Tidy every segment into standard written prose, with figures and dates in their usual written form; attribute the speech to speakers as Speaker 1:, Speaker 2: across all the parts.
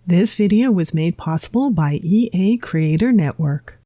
Speaker 1: This video was made possible by EA Creator Network.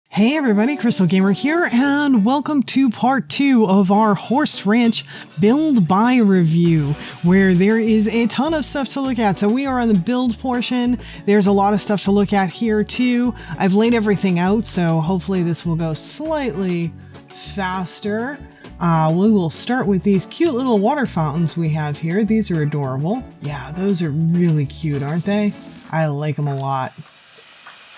Speaker 1: Hey everybody, Crystal Gamer here, and welcome to part 2 of our Horse Ranch Build Buy review, where there is a ton of stuff to look at. So we are on the build portion. There's a lot of stuff to look at here too. I've laid everything out, so hopefully this will go slightly faster. We will start with these cute little water fountains we have here. These are adorable. Yeah, those are really cute, aren't they? I like them a lot.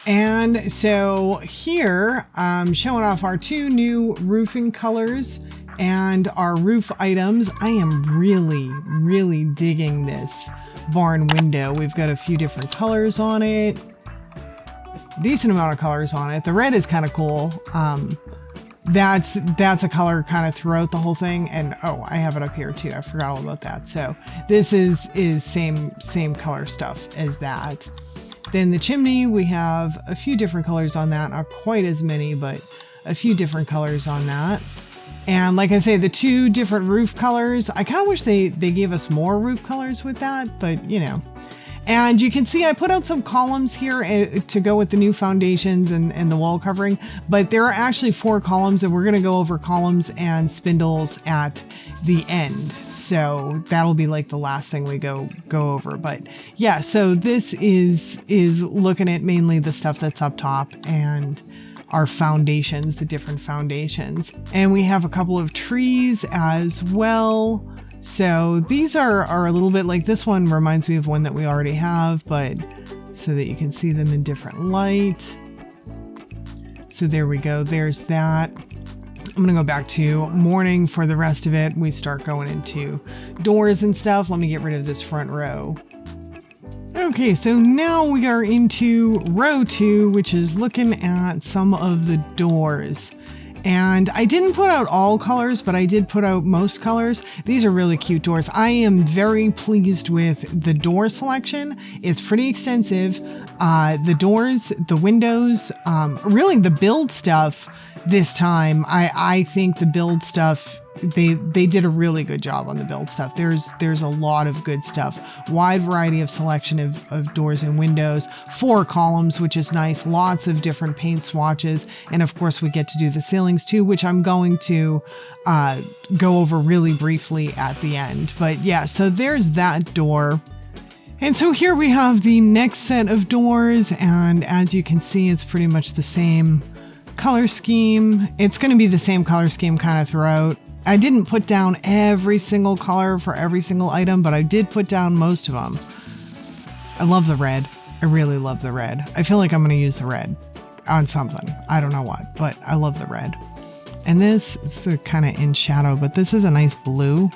Speaker 1: And so here I'm showing off our 2 new roofing colors and our roof items. I am really digging this barn window. We've got a few different colors on it. Decent amount of colors on it. The red is kind of cool. That's a color kind of throughout the whole thing. And oh, I have it up here too. I forgot all about that. So this is same color stuff as that. Then the chimney, we have a few different colors on that. Not quite as many, but a few different colors on that. And like I say, the 2 different roof colors, I kind of wish they gave us more roof colors with that, but you know. And you can see I put out some columns here to go with the new foundations and the wall covering, but there are actually 4 columns, and we're going to go over columns and spindles at the end. So that'll be like the last thing we go over. But yeah, so this is looking at mainly the stuff that's up top and our foundations, the different foundations. And we have a couple of trees as well. So these are a little bit like, this one reminds me of one that we already have, but so that you can see them in different light. So there we go. There's that. I'm going to go back to morning for the rest of it. We start going into doors and stuff. Let me get rid of this front row. Okay, so now we are into row 2, which is looking at some of the doors. And I didn't put out all colors, but I did put out most colors. These are really cute doors. I am very pleased with the door selection. It's pretty extensive. The doors, the windows, really the build stuff this time. I think the build stuff, they did a really good job on the build stuff. There's a lot of good stuff. Wide variety of selection of doors and windows. 4 columns, which is nice. Lots of different paint swatches. And of course we get to do the ceilings too, which I'm going to go over really briefly at the end. But yeah, so there's that door. And so here we have the next set of doors, and as you can see, it's pretty much the same color scheme. It's going to be the same color scheme kind of throughout. I didn't put down every single color for every single item, but I did put down most of them. I love the red. I really love the red. I feel like I'm going to use the red on something. I don't know what, but I love the red. And this is kind of in shadow, but this is a nice blue.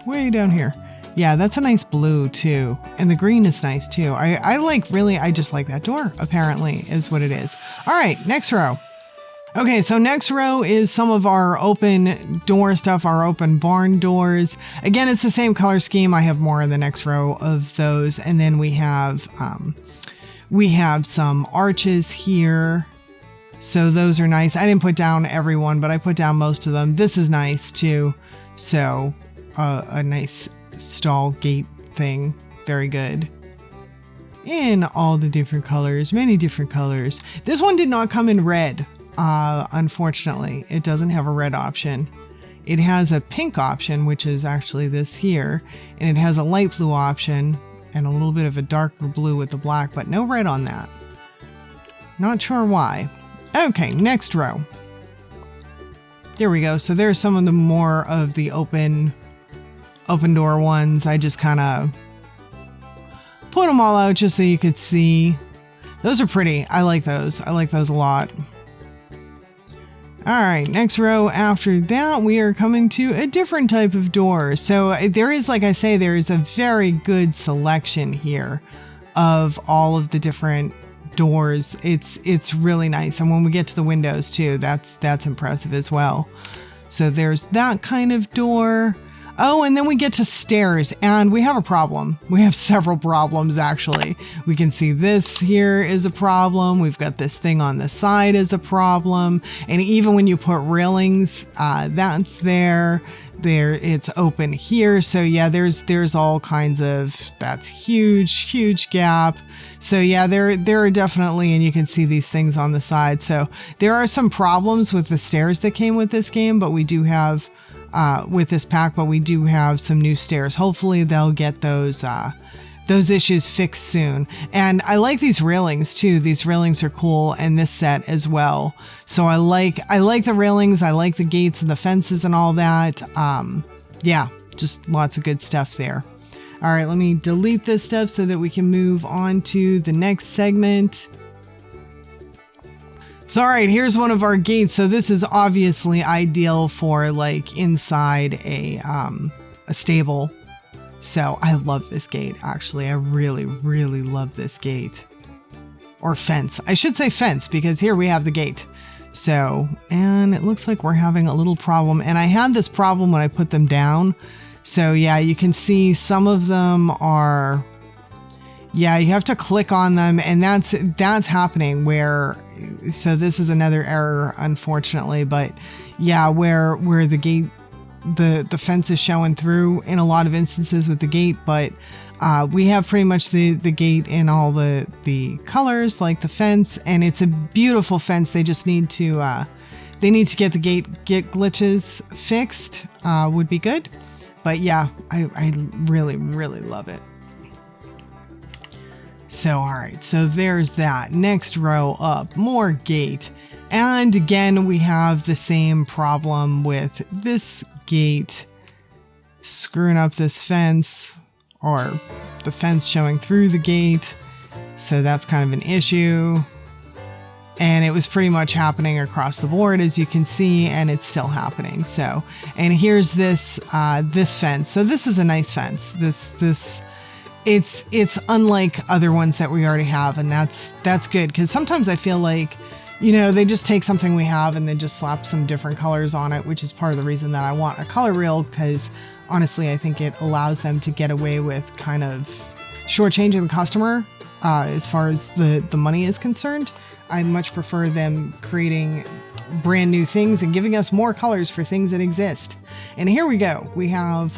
Speaker 1: Way down here. Yeah, that's a nice blue too. And the green is nice too. I just like that door, apparently, is what it is. All right, next row. Okay, so next row is some of our open door stuff, our open barn doors. Again, it's the same color scheme. I have more in the next row of those. And then we have some arches here. So those are nice. I didn't put down everyone, but I put down most of them. This is nice too. So a nice stall gate thing. Very good. In all the different colors, many different colors. This one did not come in red. Unfortunately, it doesn't have a red option. It has a pink option, which is actually this here, and it has a light blue option and a little bit of a darker blue with the black, but no red on that. Not sure why. Okay, next row. There we go. So there's some of the more of the open door ones. I just kind of put them all out just so you could see. Those are pretty. I like those. I like those a lot. All right, next row after that, we are coming to a different type of door. So there is, like I say, there is a very good selection here of all of the different doors. It's really nice. And when we get to the windows too, that's impressive as well. So there's that kind of door. Oh, and then we get to stairs, and we have a problem. We have several problems, actually. We can see this here is a problem. We've got this thing on the side is a problem. And even when you put railings, that's there. there it's open here. So yeah, there's all kinds of, that's huge gap. So yeah, there are definitely, and you can see these things on the side. So there are some problems with the stairs that came with this game, but we do have with this pack, but we do have some new stairs. Hopefully they'll get those issues fixed soon. And I like these railings too. These railings are cool, and this set as well. So I like the railings. I like the gates and the fences and all that. Yeah, just lots of good stuff there. All right, let me delete this stuff so that we can move on to the next segment. So, all right, here's one of our gates. So this is obviously ideal for like inside a stable. So I love this gate, actually. I really love this gate. Or fence. I should say fence, because here we have the gate. So, and it looks like we're having a little problem. And I had this problem when I put them down. So yeah, you can see some of them are, yeah, you have to click on them, and that's happening where, so this is another error, unfortunately, but yeah, where the gate, the fence is showing through in a lot of instances with the gate, but we have pretty much the gate in all the colors like the fence, and it's a beautiful fence. They just need to get the gate glitches fixed, would be good. But yeah, I really love it. So all right, so there's that. Next row up, more gate. And again, we have the same problem with this gate screwing up this fence, or the fence showing through the gate. So that's kind of an issue. And it was pretty much happening across the board, as you can see, and it's still happening. So, and here's this fence. So this is a nice fence. It's unlike other ones that we already have, and that's good, because sometimes I feel like, you know, they just take something we have and they just slap some different colors on it, which is part of the reason that I want a color reel, because honestly, I think it allows them to get away with kind of shortchanging the customer as far as the money is concerned. I much prefer them creating brand new things and giving us more colors for things that exist. And here we go. We have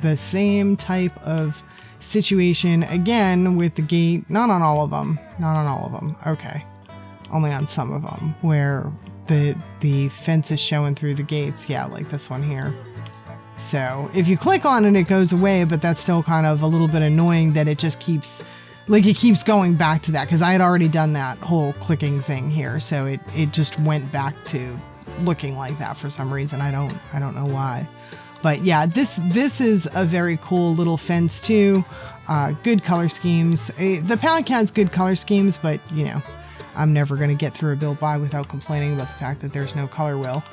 Speaker 1: the same type of situation again with the gate. Not on all of them. Okay. Only on some of them, where the fence is showing through the gates. Yeah, like this one here. So if you click on it, it goes away, but that's still kind of a little bit annoying that it just keeps, like, it keeps going back to that, because I had already done that whole clicking thing here. So it just went back to looking like that for some reason. I don't know why. But yeah, this is a very cool little fence too. Good color schemes. The pack has good color schemes, but you know, I'm never going to get through a build buy without complaining about the fact that there's no color wheel,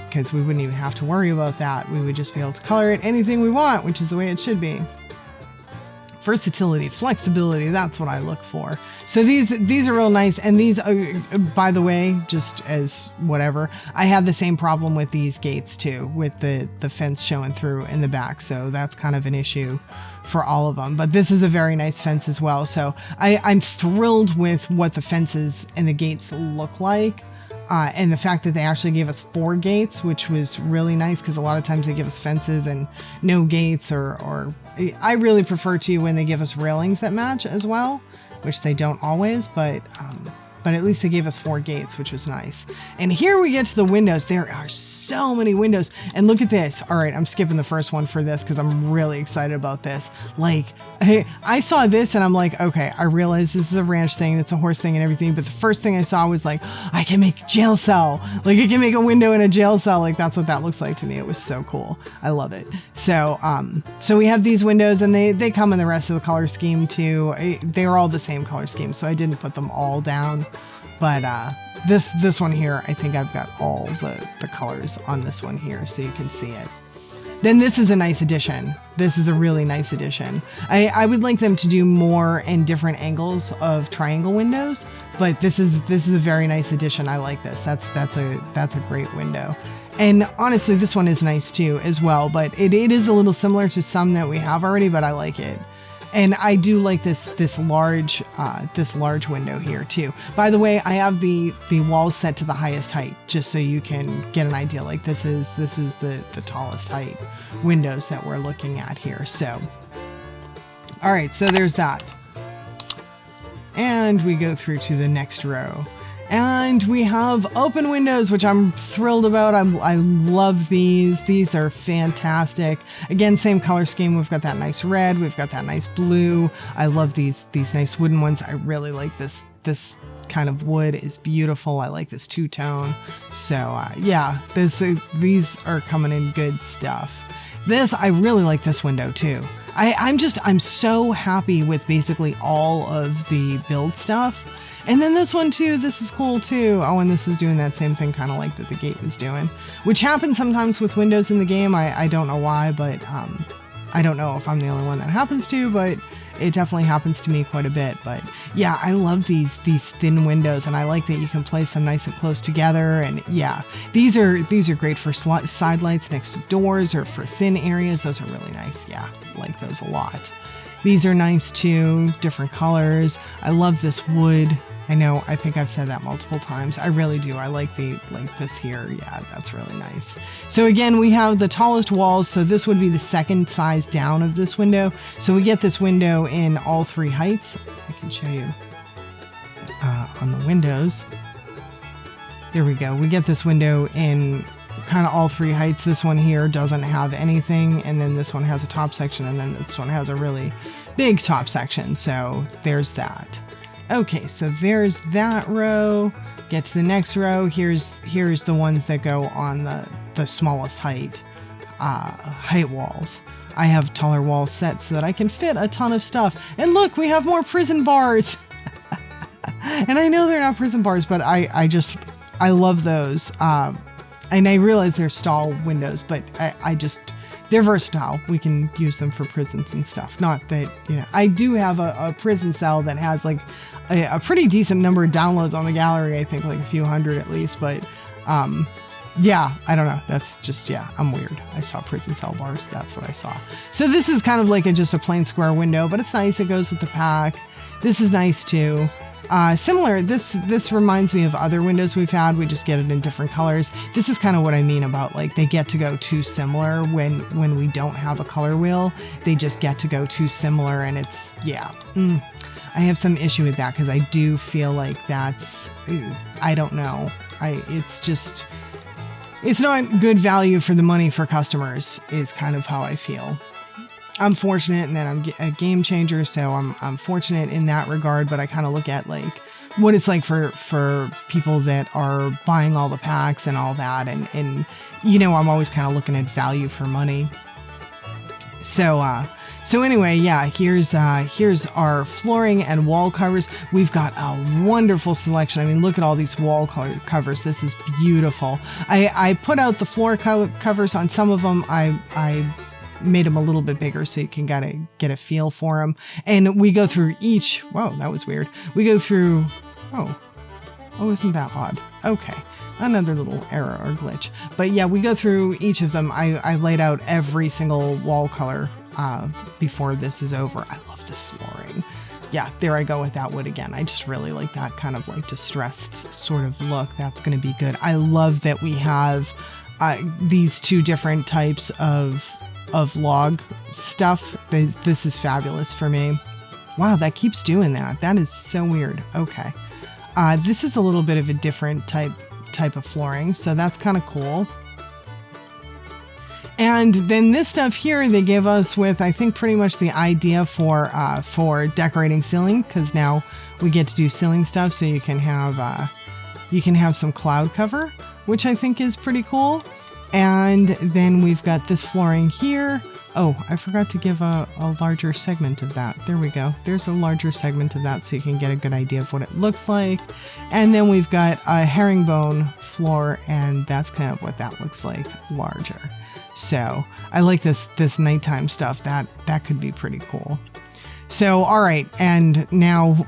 Speaker 1: because we wouldn't even have to worry about that. We would just be able to color it anything we want, which is the way it should be. Versatility, flexibility, that's what I look for. So these are real nice. And these, by the way, just as whatever, I have the same problem with these gates too, with the fence showing through in the back. So that's kind of an issue for all of them. But this is a very nice fence as well. So I'm thrilled with what the fences and the gates look like. And the fact that they actually gave us 4 gates, which was really nice, because a lot of times they give us fences and no gates, or I really prefer to when they give us railings that match as well, which they don't always, but at least they gave us 4 gates, which was nice. And here we get to the windows. There are so many windows, and look at this. All right, I'm skipping the first one for this because I'm really excited about this. Like, hey, I saw this and I'm like, okay, I realize this is a ranch thing, it's a horse thing and everything, but the first thing I saw was like, I can make a jail cell. Like, I can make a window in a jail cell. Like, that's what that looks like to me. It was so cool. I love it. So we have these windows, and they come in the rest of the color scheme too. They are all the same color scheme, so I didn't put them all down. But this one here, I think I've got all the colors on this one here, so you can see it. Then this is a nice addition. This is a really nice addition. I would like them to do more and different angles of triangle windows, but this is a very nice addition. I like this. That's a great window. And honestly, this one is nice too as well, but it is a little similar to some that we have already, but I like it. And I do like this large window here too. By the way, I have the walls set to the highest height just so you can get an idea. Like this is the tallest height windows that we're looking at here. So, all right, so there's that. And we go through to the next row. And we have open windows, which I'm thrilled about. I love these. These are fantastic. Again, same color scheme. We've got that nice red. We've got that nice blue. I love these nice wooden ones. I really like this kind of wood is beautiful. I like this two-tone. So yeah, these are coming in good stuff. I really like this window too. I'm so happy with basically all of the build stuff. And then this one too, this is cool too. Oh, and this is doing that same thing kind of like that the gate was doing, which happens sometimes with windows in the game. I don't know why, but I don't know if I'm the only one that happens to, but it definitely happens to me quite a bit. But yeah, I love these thin windows, and I like that you can place them nice and close together. And yeah, these are great for side lights next to doors or for thin areas. Those are really nice. Yeah, I like those a lot. These are nice too, different colors. I love this wood. I think I've said that multiple times. I really do. I like this here. Yeah, that's really nice. So again, we have the tallest walls. So this would be the second size down of this window. So we get this window in all three heights. I can show you on the windows. There we go. We get this window in kind of all three heights. This one here doesn't have anything, and then this one has a top section, and then this one has a really big top section. So there's that. Okay, so there's that row. Get to the next row. Here's the ones that go on the smallest height walls. I have taller walls set so that I can fit a ton of stuff. And look, we have more prison bars. And I know they're not prison bars, but I love those. And I realize they're stall windows, but they're versatile. We can use them for prisons and stuff. Not that, I do have a prison cell that has like a pretty decent number of downloads on the gallery. I think like a few hundred at least, but yeah, I don't know. That's just, I'm weird. I saw prison cell bars. That's what I saw. So this is kind of like just a plain square window, but it's nice. It goes with the pack. This is nice too. Similar, this reminds me of other windows we've had. We just get it in different colors. This is kind of what I mean about like they get to go too similar when we don't have a color wheel. They just get to go too similar, and it's, I have some issue with that because I do feel like that's, I don't know. It's not good value for the money for customers is kind of how I feel. I'm fortunate in that I'm a game changer, so I'm fortunate in that regard, but I kind of look at like what it's like for people that are buying all the packs and all that, and I'm always kind of looking at value for money. So anyway, here's our flooring and wall covers. We've got a wonderful selection. I mean, look at all these wall covers. This is beautiful. I put out the floor covers on some of them. I made them a little bit bigger so you can get a feel for them. And we go through each. Whoa, that was weird. We go through. Oh, isn't that odd? Okay. Another little error or glitch. But yeah, we go through each of them. I laid out every single wall color before this is over. I love this flooring. Yeah, there I go with that wood again. I just really like that kind of like distressed sort of look. That's going to be good. I love that we have these two different types of log stuff. This is fabulous for me. Wow, that keeps doing that. That is so weird. Okay. This is a little bit of a different type of flooring, so that's kind of cool. And then this stuff here they give us with, I think, pretty much the idea for decorating ceiling, because now we get to do ceiling stuff, so you can have some cloud cover, which I think is pretty cool. And then we've got this flooring here. Oh, I forgot to give a larger segment of that. There we go. There's a larger segment of that so you can get a good idea of what it looks like. And then we've got a herringbone floor, and that's kind of what that looks like larger. So I like this nighttime stuff. That could be pretty cool. So, all right, and now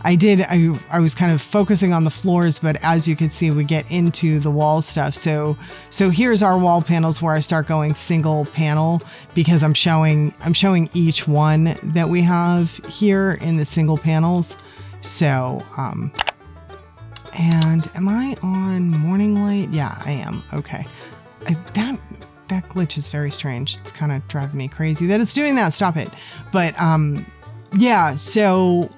Speaker 1: I was kind of focusing on the floors, but as you can see, we get into the wall stuff. So here's our wall panels where I start going single panel because I'm showing each one that we have here in the single panels. So, and am I on morning light? Yeah, I am. Okay. That glitch is very strange. It's kind of driving me crazy that it's doing that. Stop it. But, yeah, so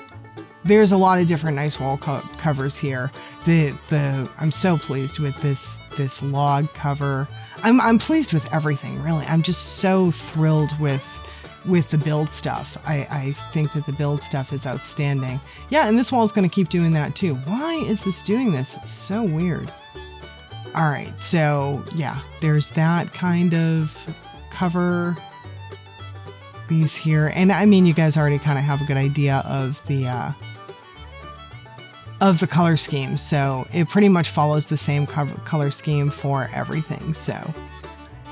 Speaker 1: there's a lot of different nice wall covers here. I'm so pleased with this log cover. I'm pleased with everything, really. I'm just so thrilled with the build stuff. I think that the build stuff is outstanding. Yeah, and this wall is going to keep doing that too. Why is this doing this? It's so weird. All right, so yeah, there's that kind of cover. These here, and I mean, you guys already kind of have a good idea of the color scheme, so it pretty much follows the same color scheme for everything. So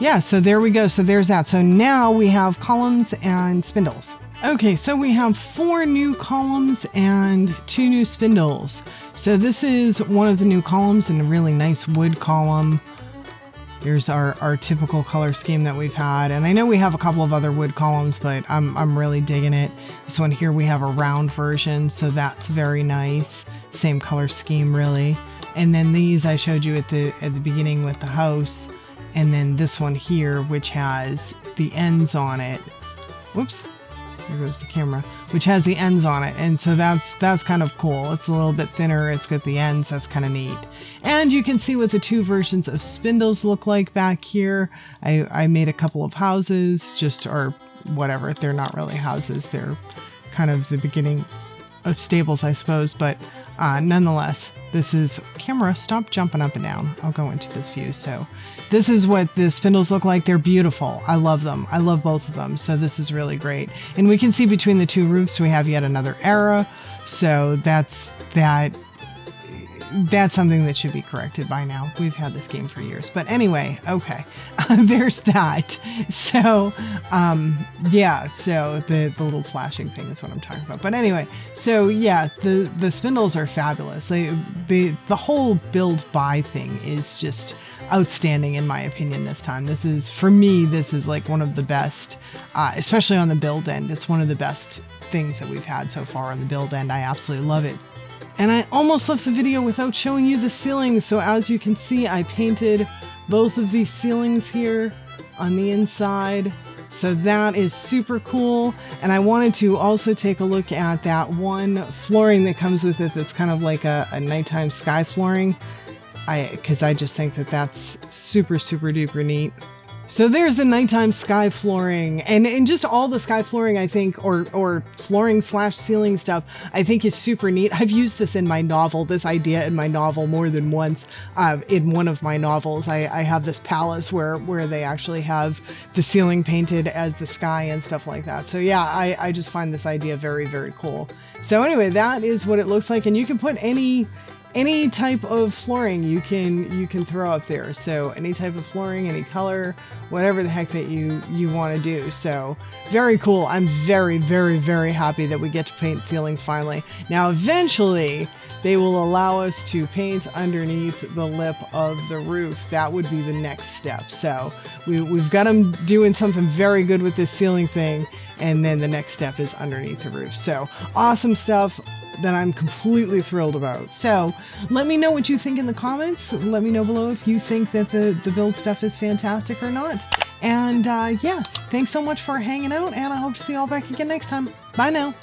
Speaker 1: yeah, so there we go. So there's that. So now we have columns and spindles. Okay, so we have 4 new columns and 2 new spindles. So this is one of the new columns and a really nice wood column. There's our typical color scheme that we've had. And I know we have a couple of other wood columns, but I'm really digging it. This one here, we have a round version, so that's very nice. Same color scheme, really. And then these I showed you at the beginning with the house. And then this one here, which has the ends on it. Whoops. There goes the camera, which has the ends on it. And so that's kind of cool. It's a little bit thinner. It's got the ends. That's kind of neat. And you can see what the 2 versions of spindles look like back here. I made a couple of houses, or whatever. They're not really houses. They're kind of the beginning of stables, I suppose. But nonetheless, this is camera. Stop jumping up and down. I'll go into this view. So this is what the spindles look like. They're beautiful. I love them. I love both of them. So this is really great. And we can see between the 2 roofs, we have yet another era. So that's something that should be corrected by now. We've had this game for years. But anyway, okay. There's that. So, yeah, so the little flashing thing is what I'm talking about. But anyway, so yeah, the spindles are fabulous. The whole build buy thing is just outstanding in my opinion this time. For me, this is like one of the best, especially on the build end. It's one of the best things that we've had so far on the build end. I absolutely love it. And I almost left the video without showing you the ceilings. So as you can see, I painted both of these ceilings here on the inside. So that is super cool. And I wanted to also take a look at that one flooring that comes with it. That's kind of like a nighttime sky flooring. Because I just think that that's super, super duper neat. So there's the nighttime sky flooring, and just all the sky flooring, I think, or flooring / ceiling stuff, I think is super neat. I've used this in my novel, this idea in my novel more than once. In one of my novels, I have this palace where they actually have the ceiling painted as the sky and stuff like that. So yeah, I just find this idea very, very cool. So anyway, that is what it looks like, and you can put any type of flooring you can throw up there. So any type of flooring, any color, whatever the heck that you want to do. So very cool. I'm very, very, very happy that we get to paint ceilings finally. Now, eventually they will allow us to paint underneath the lip of the roof. That would be the next step. So we've got them doing something very good with this ceiling thing. And then the next step is underneath the roof. So awesome stuff that I'm completely thrilled about. So let me know what you think in the comments. Let me know below if you think that the build stuff is fantastic or not. And yeah, thanks so much for hanging out, and I hope to see you all back again next time. Bye now.